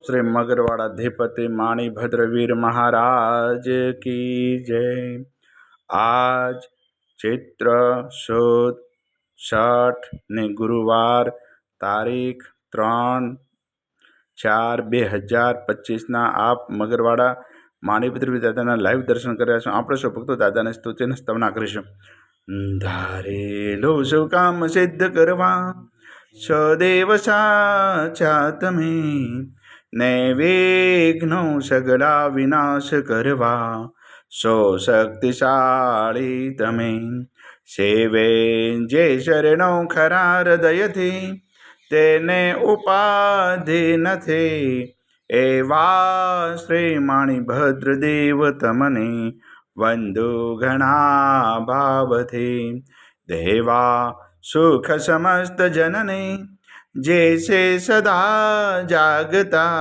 श्री मगरवाड़ाधिपति माणिभद्रवीर महाराज की जय। आज चैत्र सुद 6 ने गुरुवार तारीख 3/4/2025 आप मगरवाड़ा माणिभद्रवीर दादा लाइव दर्शन कर रहा। आप सौ भक्तो दादा ने स्तुति ने स्तवना करीशुं। धारेलो शुभ काम सिद्ध करवा सदैव साचा तमे ने विघ्नो सगला विनाश करवा सो शक्तिशाળી તમે સેવે જે શરણો ખરા હૃદયથી તેને ઉપાધિ નથી એવા શ્રી માણિભદ્રદેવ તમને વંદુ ઘણા ભાવથી દેવા સુખ સમસ્ત જનને જે છે સદા જાગતા